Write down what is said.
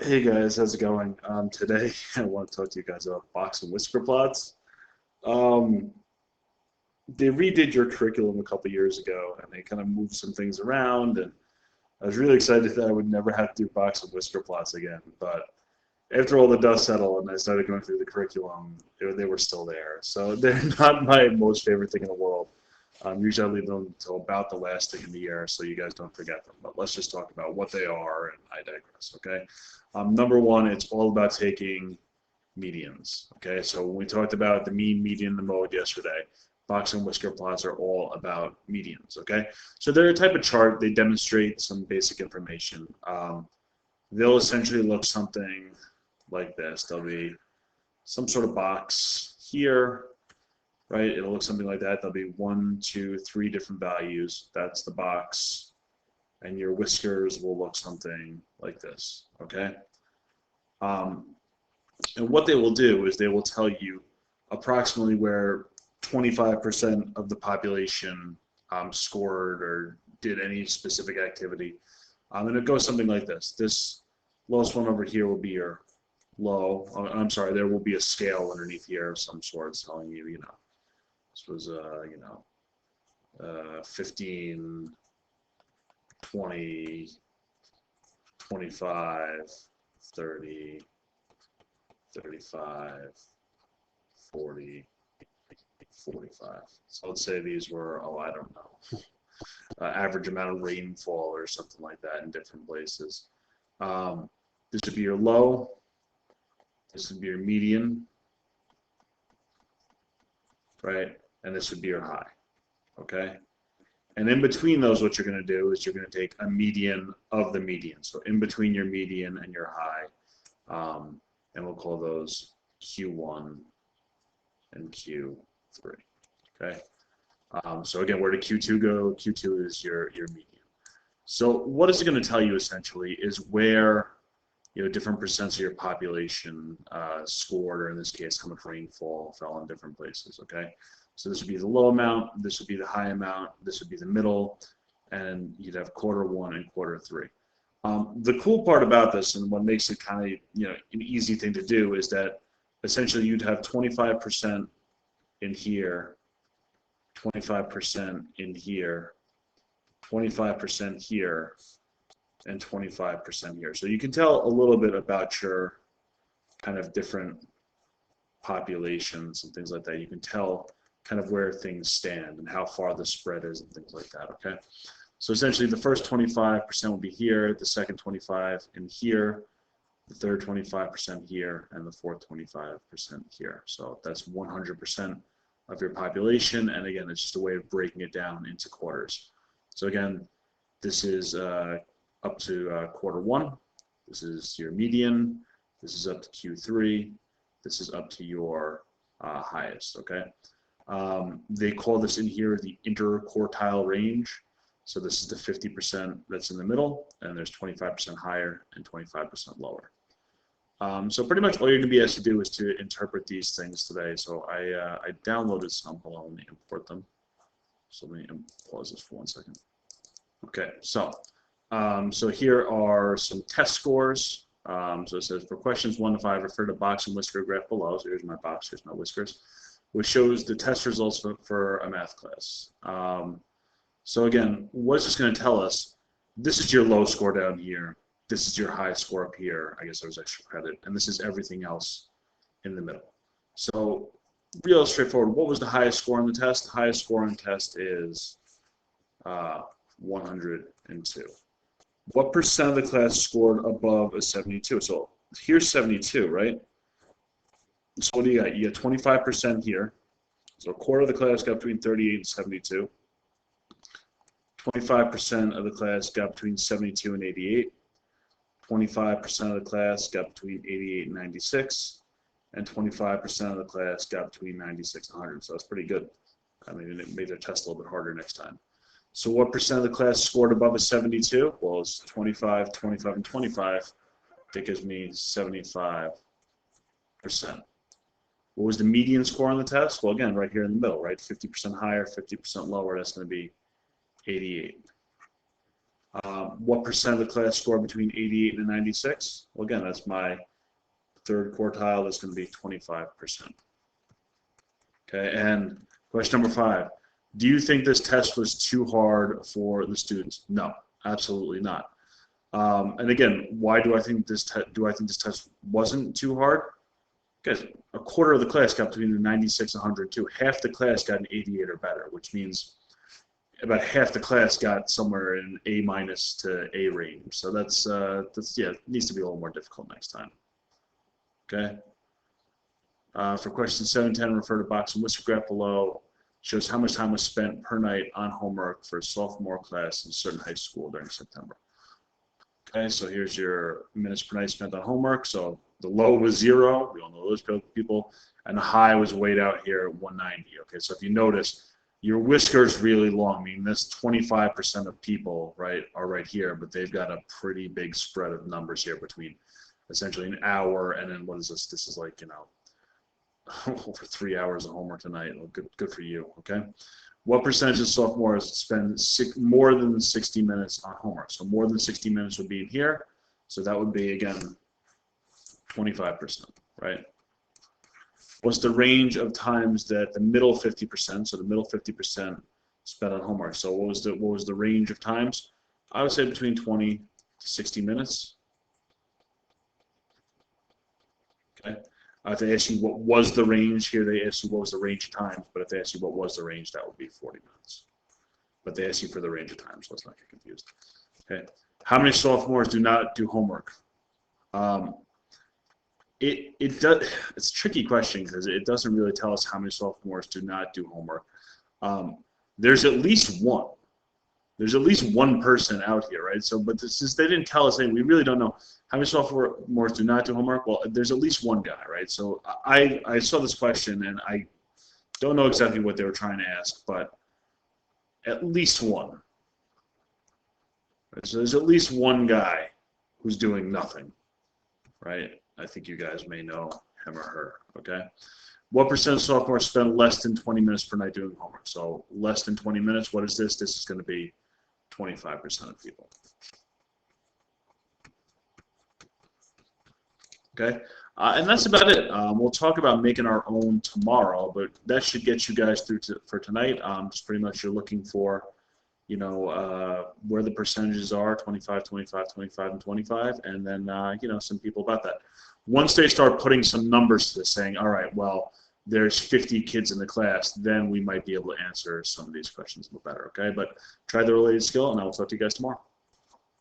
Hey guys, how's it going? Today I want to talk to you guys about box and whisker plots. Um, they redid your curriculum a couple years ago, and they kind of moved some things around, and I was really excited that I would never have to do box and whisker plots again. But after all the dust settled and I started going through the curriculum, they were still there. So they're not my most favorite thing in the world. Usually I leave them until about the last thing in the year so you guys don't forget them. But let's just talk about what they are, and I digress, okay? Number one, it's all about taking medians, okay? So when we talked about the mean, median, and the mode yesterday, box and whisker plots are all about medians, okay? So they're a type of chart. They demonstrate some basic information. They'll essentially look something like this. There'll be some sort of box here, right? It'll look something like that. There'll be one, two, three different values. That's the box. And your whiskers will look something like this, okay? Um, and what they will do is they will tell you approximately where 25% of the population scored or did any specific activity. And it goes something like this. This lowest one over here will be your low. I'm sorry, there will be a scale underneath here of some sort telling you, this was, 15, 20, 25, 30, 35, 40, 45. So let's say these were, I don't know, average amount of rainfall or something like that in different places. This would be your low. This would be your median, right? And this would be your high, okay? And in between those, what you're going to do is you're going to take a median of the median. So in between your median and your high, and we'll call those Q1 and Q3, okay? So again, where did Q2 go? Q2 is your median. So what is it going to tell you essentially is where different percents of your population scored, or in this case, how much rainfall fell in different places, okay? So this would be the low amount, this would be the high amount, this would be the middle, and you'd have quarter one and quarter three. The cool part about this, and what makes it kind of an easy thing to do, is that essentially you'd have 25% in here, 25% in here, 25% here, and 25% here. So you can tell a little bit about your kind of different populations and things like that. You can tell kind of where things stand and how far the spread is and things like that, okay? So essentially the first 25% will be here, the second 25 in here, the third 25% here, and the fourth 25% here. So that's 100% of your population, and again, it's just a way of breaking it down into quarters. So again, this is up to quarter one, this is your median, this is up to Q3, this is up to your highest, okay? They call this in here the interquartile range. So this is the 50% that's in the middle, and there's 25% higher and 25% lower. So pretty much all you're going to be asked to do is to interpret these things today. So I downloaded some. Hold on, let me import them. So let me pause this for 1 second. Okay, so here are some test scores. So it says for questions 1 to 5, refer to box and whisker graph below. So here's my box, here's my whiskers, which shows the test results for a math class. So again, what's this going to tell us? This is your low score down here. This is your high score up here. I guess there was extra credit. And this is everything else in the middle. So real straightforward. What was the highest score on the test? The highest score on the test is 102. What percent of the class scored above a 72? So here's 72, right? So what do you got? You got 25% here. So a quarter of the class got between 38 and 72. 25% of the class got between 72 and 88. 25% of the class got between 88 and 96. And 25% of the class got between 96 and 100. So that's pretty good. I mean, it made their test a little bit harder next time. So what percent of the class scored above a 72? Well, it's 25, 25, and 25. That gives me 75%. What was the median score on the test? Well, again, right here in the middle, right? 50% higher, 50% lower, that's going to be 88. What percent of the class scored between 88 and 96? Well, again, that's my third quartile. That's going to be 25%. Okay, and question number 5. Do you think this test was too hard for the students? No, absolutely not. And again, why do I think this test wasn't too hard? Because a quarter of the class got between the 96 and 102. Half the class got an 88 or better, which means about half the class got somewhere in A minus to A range. So that's yeah, it needs to be a little more difficult next time. Okay. For question 7 and 10, refer to box and whisker graph below. Shows how much time was spent per night on homework for a sophomore class in a certain high school during September. Okay, so here's your minutes per night spent on homework. So the low was 0. We all know those people. And the high was weighed out here at 190. Okay, so if you notice, your whisker's really long. I mean, this 25% of people, right, are right here, but they've got a pretty big spread of numbers here between essentially an hour and then what is this? This is like, over 3 hours of homework tonight. Well, good for you, okay? What percentage of sophomores spend more than 60 minutes on homework? So more than 60 minutes would be in here. So that would be, again, 25%, right? What's the range of times that the middle 50%, so the middle 50% spent on homework? So what was the range of times? I would say between 20 to 60 minutes. Okay. If they ask you what was the range, here they ask you what was the range of times, but if they ask you what was the range, that would be 40 minutes. But they ask you for the range of times, so let's not get confused. Okay. How many sophomores do not do homework? It's a tricky question because it doesn't really tell us how many sophomores do not do homework. There's at least one. There's at least one person out here, right? So, but since they didn't tell us anything, we really don't know how many sophomores do not do homework. Well, there's at least one guy, right? So I saw this question and I don't know exactly what they were trying to ask, but at least one. Right? So there's at least one guy who's doing nothing, right? I think you guys may know him or her, okay? What percent of sophomores spend less than 20 minutes per night doing homework? So less than 20 minutes, what is this? This is going to be 25% of people. Okay, and that's about it. We'll talk about making our own tomorrow, but that should get you guys through for tonight. Just pretty much you're looking for, where the percentages are, 25, 25, 25, and 25, and then, some people about that. Once they start putting some numbers to this, saying, all right, well, there's 50 kids in the class, then we might be able to answer some of these questions a little better, okay? But try the related skill, and I will talk to you guys tomorrow.